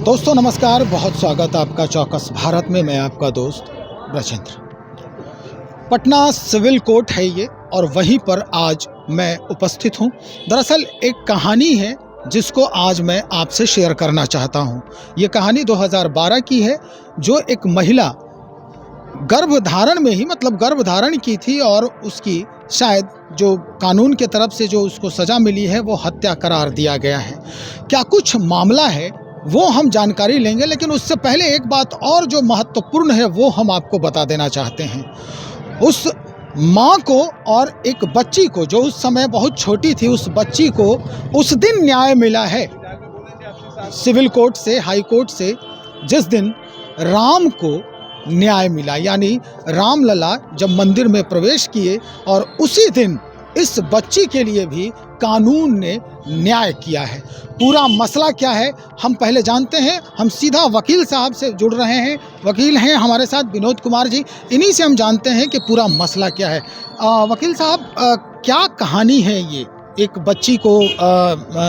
दोस्तों नमस्कार, बहुत स्वागत है आपका चौकस भारत में। मैं आपका दोस्त ब्रजेंद्र। पटना सिविल कोर्ट है ये, और वहीं पर आज मैं उपस्थित हूँ। दरअसल एक कहानी है जिसको आज मैं आपसे शेयर करना चाहता हूँ। ये कहानी 2012 की है, जो एक महिला गर्भधारण में ही गर्भधारण की थी और उसकी शायद जो कानून के तरफ से जो उसको सज़ा मिली है वो हत्या करार दिया गया है। क्या कुछ मामला है वो हम जानकारी लेंगे, लेकिन उससे पहले एक बात और जो महत्वपूर्ण है वो हम आपको बता देना चाहते हैं। उस माँ को और एक बच्ची को, जो उस समय बहुत छोटी थी, उस बच्ची को उस दिन न्याय मिला है सिविल कोर्ट से, हाई कोर्ट से, जिस दिन राम को न्याय मिला। यानी रामलला जब मंदिर में प्रवेश किए और उसी दिन इस बच्ची के लिए भी कानून ने न्याय किया है। पूरा मसला क्या है हम पहले जानते हैं। हम सीधा वकील साहब से जुड़ रहे हैं। वकील हैं हमारे साथ विनोद कुमार जी, इन्हीं से हम जानते हैं कि पूरा मसला क्या है। वकील साहब, क्या कहानी है ये? एक बच्ची को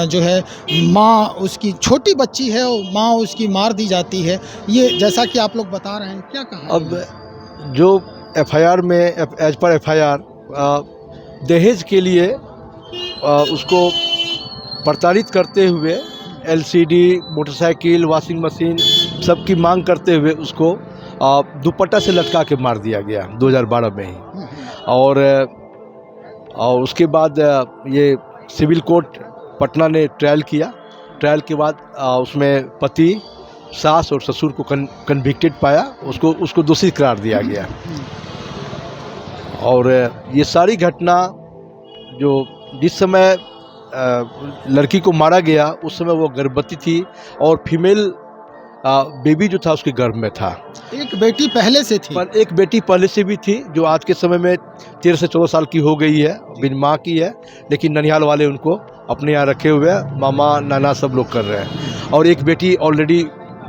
जो है माँ, उसकी छोटी बच्ची है, माँ उसकी मार दी जाती है, ये जैसा कि आप लोग बता रहे हैं, क्या कहानी? अब जो एफआईआर में एज पर एफआईआर दहेज के लिए उसको प्रताड़ित करते हुए एलसीडी, मोटरसाइकिल, वॉशिंग मशीन सबकी मांग करते हुए उसको दुपट्टा से लटका के मार दिया गया 2012 में ही। और उसके बाद ये सिविल कोर्ट पटना ने ट्रायल किया। ट्रायल के बाद उसमें पति, सास और ससुर को कन्विक्टेड पाया, उसको दोषी करार दिया गया। और ये सारी घटना जो जिस समय लड़की को मारा गया उस समय वो गर्भवती थी और फीमेल बेबी जो था उसके गर्भ में था। एक बेटी पहले से थी, पर एक बेटी पहले से भी थी जो आज के समय में 13 से 14 साल की हो गई है, बिन माँ की है, लेकिन ननिहाल वाले उनको अपने यहाँ रखे हुए हैं, मामा नाना सब लोग कर रहे हैं। और एक बेटी ऑलरेडी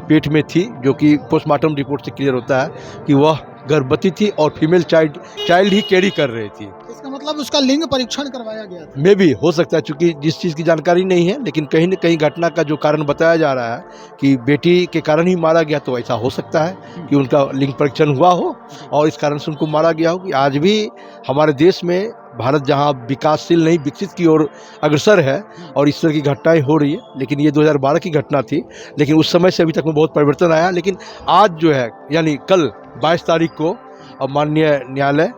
पेट में थी, जो कि पोस्टमार्टम रिपोर्ट से क्लियर होता है कि वह गर्भवती थी और फीमेल चाइल्ड ही कैरी कर रही थी। इसका मतलब उसका लिंग परीक्षण करवाया गया था। मे भी हो सकता है, क्योंकि जिस चीज़ की जानकारी नहीं है, लेकिन कहीं न कहीं घटना का जो कारण बताया जा रहा है कि बेटी के कारण ही मारा गया, तो ऐसा हो सकता है कि उनका लिंग परीक्षण हुआ हो और इस कारण से उनको मारा गया हो। कि आज भी हमारे देश में, भारत जहां विकासशील नहीं विकसित की ओर अग्रसर है और इस तरह की घटनाएं हो रही है, लेकिन ये 2012 की घटना थी, लेकिन उस समय से अभी तक में बहुत परिवर्तन आया। लेकिन आज जो है, यानी कल 22 तारीख को माननीय न्यायालय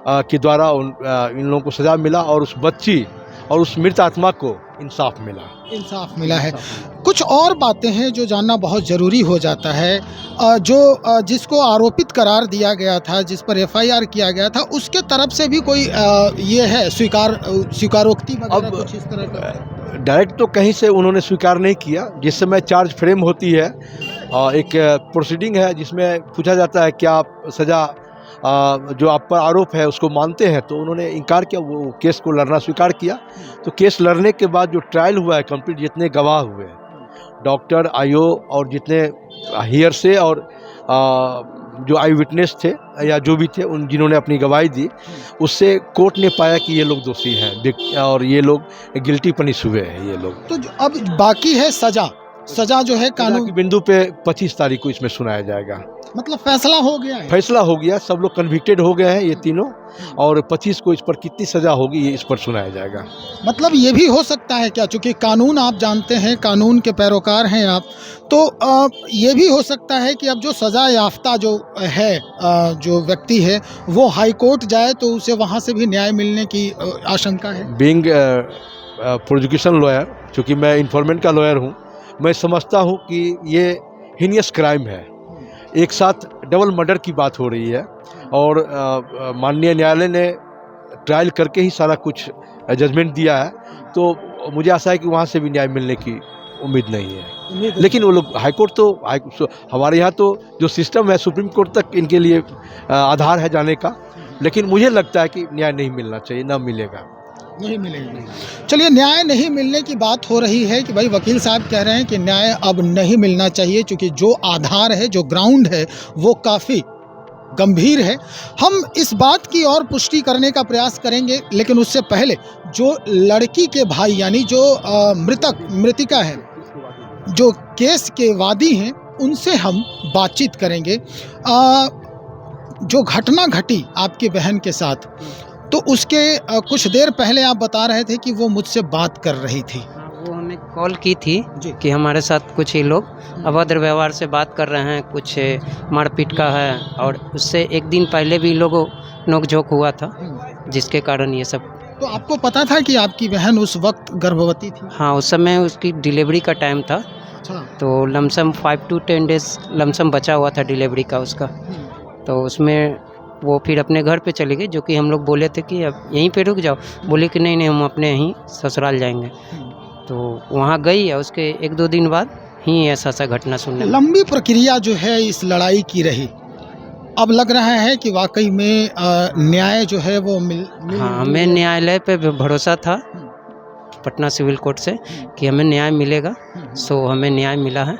के द्वारा इन लोगों को सज़ा मिला और उस बच्ची और उस मृत आत्मा को इंसाफ मिला है। कुछ और बातें हैं जो जानना बहुत ज़रूरी हो जाता है। जिसको आरोपित करार दिया गया था, जिस पर एफआईआर किया गया था, उसके तरफ से भी कोई ये है स्वीकारोक्ति वगैरह कुछ इस तरह का? डायरेक्ट तो कहीं से उन्होंने स्वीकार नहीं किया। जिस समय चार्ज फ्रेम होती है, एक प्रोसीडिंग है जिसमें पूछा जाता है क्या आप सज़ा जो आप पर आरोप है उसको मानते हैं, तो उन्होंने इनकार किया, वो केस को लड़ना स्वीकार किया। तो केस लड़ने के बाद जो ट्रायल हुआ है कंप्लीट, जितने गवाह हुए, डॉक्टर, आईओ और जितने हियर से और जो आई विटनेस थे या जो भी थे, उन जिन्होंने अपनी गवाही दी, उससे कोर्ट ने पाया कि ये लोग दोषी हैं और ये लोग गिल्टी पनिश हुए हैं ये लोग। तो अब बाकी है सजा जो है कानून के बिंदु पे 25 तारीख को इसमें सुनाया जाएगा। मतलब फैसला हो गया है? फैसला हो गया, सब लोग कन्विक्टेड हो गए हैं ये तीनों, और 25 को इस पर कितनी सज़ा होगी ये इस पर सुनाया जाएगा। मतलब ये भी हो सकता है क्या, चूँकि कानून आप जानते हैं, कानून के पैरोकार हैं आप, तो ये भी हो सकता है कि अब जो सज़ा याफ्ता जो है जो व्यक्ति है वो हाई कोर्ट जाए तो उसे वहाँ से भी न्याय मिलने की आशंका है? बीइंग प्रोसिक्यूशन लॉयर, चूँकि मैं इन्फॉर्मेंट का लॉयर हूँ, मैं समझता हूँ कि ये हीनियस क्राइम है। एक साथ डबल मर्डर की बात हो रही है और माननीय न्यायालय ने ट्रायल करके ही सारा कुछ जजमेंट दिया है, तो मुझे आशा है कि वहाँ से भी न्याय मिलने की उम्मीद नहीं है। लेकिन वो लोग हाईकोर्ट, तो हमारे यहाँ तो जो सिस्टम है सुप्रीम कोर्ट तक इनके लिए आधार है जाने का, लेकिन मुझे लगता है कि न्याय नहीं मिलना चाहिए, ना मिलेगा। नहीं मिलेगी। चलिए, न्याय नहीं मिलने की बात हो रही है कि भाई वकील साहब कह रहे हैं कि न्याय अब नहीं मिलना चाहिए, क्योंकि जो आधार है, जो ग्राउंड है, वो काफ़ी गंभीर है। हम इस बात की और पुष्टि करने का प्रयास करेंगे, लेकिन उससे पहले जो लड़की के भाई यानी जो मृतिका है जो केस के वादी हैं उनसे हम बातचीत करेंगे। जो घटना घटी आपकी बहन के साथ, तो उसके कुछ देर पहले आप बता रहे थे कि वो मुझसे बात कर रही थी। वो हमें कॉल की थी जी। कि हमारे साथ कुछ ही लोग अभद्र व्यवहार से बात कर रहे हैं, कुछ मारपीट का है, और उससे एक दिन पहले भी लोगों नोकझोंक हुआ था, जिसके कारण ये सब। तो आपको पता था कि आपकी बहन उस वक्त गर्भवती थी? हाँ, उस समय उसकी डिलीवरी का टाइम था, अच्छा। तो लमसम 5 to 10 डेज लमसम बचा हुआ था डिलीवरी का उसका। तो उसमें वो फिर अपने घर पे चली गई, जो कि हम लोग बोले थे कि अब यहीं पे रुक जाओ। बोले कि नहीं नहीं, हम अपने यहीं ससुराल जाएंगे। तो वहाँ गई और उसके 1-2 दिन बाद ही ऐसा घटना सुनने में। लंबी प्रक्रिया जो है इस लड़ाई की रही, अब लग रहा है कि वाकई में न्याय जो है वो मिल हाँ, हमें न्यायालय पे भरोसा था पटना सिविल कोर्ट से कि हमें न्याय मिलेगा। सो हमें न्याय मिला है।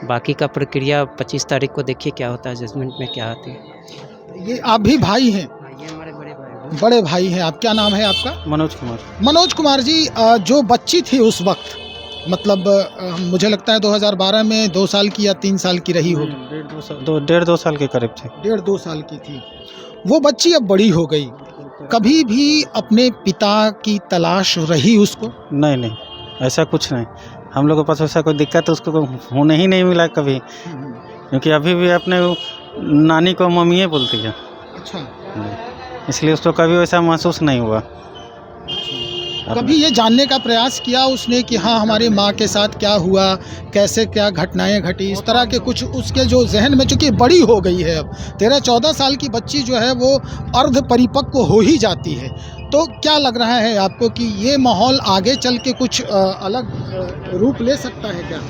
बाकी का प्रक्रिया 25 तारीख को देखिए क्या होता है, जजमेंट में क्या आती है। ये आप भी भाई हैं? ये हमारे बड़े भाई। बड़े भाई हैं आप। क्या नाम है आपका? मनोज कुमार। मनोज कुमार जी, जो बच्ची थी उस वक्त, मतलब मुझे लगता है 2012 में 2 साल की या 3 साल की रही होगी। 1.5-2 साल के करीब थे। 1.5-2 साल की थी वो बच्ची। अब बड़ी हो गई, कभी भी अपने पिता की तलाश रही उसको? नहीं नहीं, ऐसा कुछ नहीं। हम लोग के पास ऐसा कोई दिक्कत उसको होने ही नहीं मिला कभी, क्योंकि अभी भी अपने नानी को मम्मी बोलती है। अच्छा। इसलिए उसको कभी वैसा महसूस नहीं हुआ। कभी ये जानने का प्रयास किया उसने कि हाँ हमारी माँ के साथ क्या हुआ, कैसे क्या घटनाएं घटी, इस तरह के कुछ उसके जो जहन में, चूँकि बड़ी हो गई है अब 13-14 साल की बच्ची जो है वो अर्ध परिपक्व हो ही जाती है, तो क्या लग रहा है आपको कि ये माहौल आगे चल के कुछ अलग रूप ले सकता है क्या?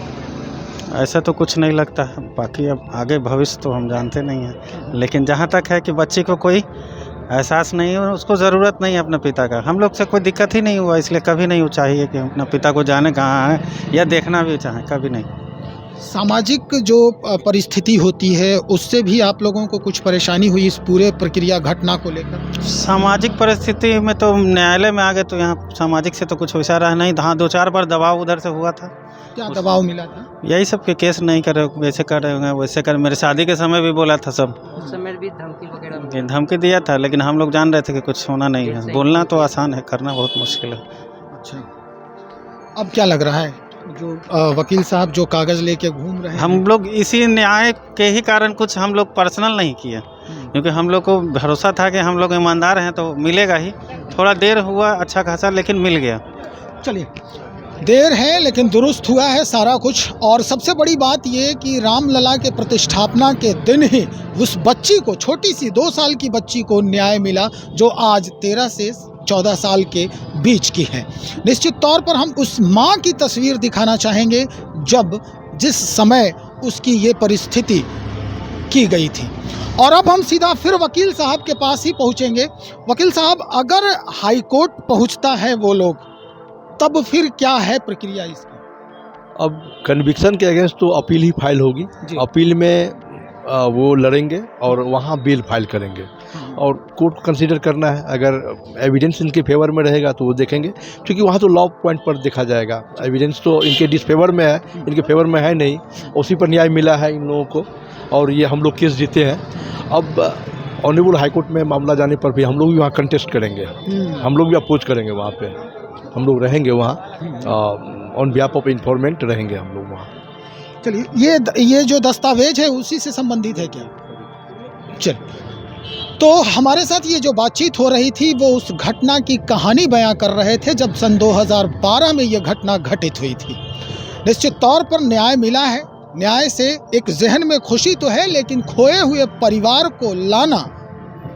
ऐसा तो कुछ नहीं लगता है। बाकी अब आगे भविष्य तो हम जानते नहीं हैं, लेकिन जहाँ तक है कि बच्ची को कोई एहसास नहीं है, उसको ज़रूरत नहीं है अपने पिता का। हम लोग से कोई दिक्कत ही नहीं हुआ, इसलिए कभी नहीं चाहिए कि अपना पिता को जाने कहाँ है या देखना भी चाहें, कभी नहीं। सामाजिक जो परिस्थिति होती है उससे भी आप लोगों को कुछ परेशानी हुई इस पूरे प्रक्रिया घटना को लेकर? सामाजिक परिस्थिति में तो न्यायालय में आ गए, तो यहाँ सामाजिक से तो कुछ वैसा रहा नहीं। हाँ, 2-4 बार दबाव उधर से हुआ था। क्या दबाव मिला था? यही सब के केस नहीं करे, वैसे कर रहे होंगे, वैसे कर। मेरे शादी के समय भी बोला था सब, उस समय भी धमकी वगैरह धमकी दिया था, लेकिन हम लोग जान रहे थे कि कुछ होना नहीं है। बोलना तो आसान है, करना बहुत मुश्किल है। अच्छा, अब क्या लग रहा है जो वकील साहब जो कागज़ लेके घूम रहे हैं? हम लोग इसी न्याय के ही कारण कुछ हम लोग पर्सनल नहीं किए, क्योंकि हम लोग को भरोसा था कि हम लोग ईमानदार हैं तो मिलेगा ही। थोड़ा देर हुआ अच्छा खासा, लेकिन मिल गया। चलिए, देर है लेकिन दुरुस्त हुआ है सारा कुछ। और सबसे बड़ी बात ये कि रामलला के प्रतिष्ठापना के दिन ही उस बच्ची को, छोटी सी 2 साल की बच्ची को न्याय मिला, जो आज 13 से 14 साल के बीच की है। निश्चित तौर पर हम उस माँ की तस्वीर दिखाना चाहेंगे जिस समय उसकी ये परिस्थिति की गई थी। और अब हम सीधा फिर वकील साहब के पास ही पहुँचेंगे। वकील साहब, अगर हाई कोर्ट पहुँचता है वो लोग, तब फिर क्या है प्रक्रिया इसकी? अब कन्विक्शन के अगेंस्ट तो अपील ही फाइल होगी। अपील में वो लड़ेंगे और वहाँ बेल फाइल करेंगे, और कोर्ट को कंसीडर करना है। अगर एविडेंस इनके फेवर में रहेगा तो वो देखेंगे, क्योंकि वहाँ तो लॉ पॉइंट पर देखा जाएगा। एविडेंस तो इनके डिसफेवर में है, इनके फेवर में है नहीं, उसी पर न्याय मिला है इन लोगों को, और ये हम लोग केस जीते हैं। अब ऑनरेबल हाईकोर्ट में मामला जाने पर भी हम लोग भी वहाँ कंटेस्ट करेंगे, हम लोग भी अपोज करेंगे। वहाँ पे हम लोग रहेंगे, वहाँ ऑन बिहाफ ऑफ इन्फॉर्मेंट रहेंगे हम लोग वहाँ। चलिए, ये जो दस्तावेज है उसी से संबंधित है क्या? चल, तो हमारे साथ ये जो बातचीत हो रही थी वो उस घटना की कहानी बयां कर रहे थे जब सन 2012 में ये घटना घटित हुई थी। निश्चित तौर पर न्याय मिला है। न्याय से एक जहन में खुशी तो है, लेकिन खोए हुए परिवार को लाना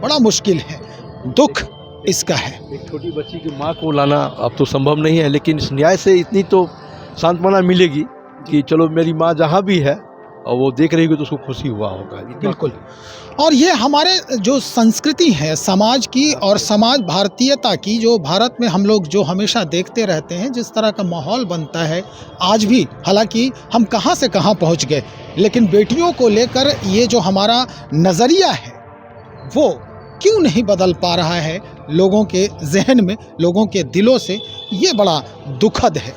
बड़ा मुश्किल है। दुख इसका है। एक छोटी बच्ची की माँ को लाना अब तो संभव नहीं है, लेकिन इस न्याय से इतनी तो सांत्वना मिलेगी कि चलो मेरी माँ जहाँ भी है और वो देख रही होगी तो उसको खुशी हुआ होगा। बिल्कुल। और ये हमारे जो संस्कृति है समाज की और समाज भारतीयता की, जो भारत में हम लोग जो हमेशा देखते रहते हैं, जिस तरह का माहौल बनता है आज भी, हालांकि हम कहाँ से कहाँ पहुँच गए, लेकिन बेटियों को लेकर ये जो हमारा नज़रिया है वो क्यों नहीं बदल पा रहा है लोगों के जहन में, लोगों के दिलों से, ये बड़ा दुखद है।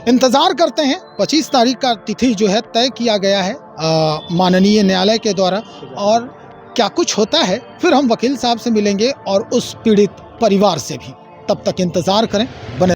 इंतज़ार करते हैं, 25 तारीख का तिथि जो है तय किया गया है माननीय न्यायालय के द्वारा, और क्या कुछ होता है फिर हम वकील साहब से मिलेंगे और उस पीड़ित परिवार से भी। तब तक इंतज़ार करें, बने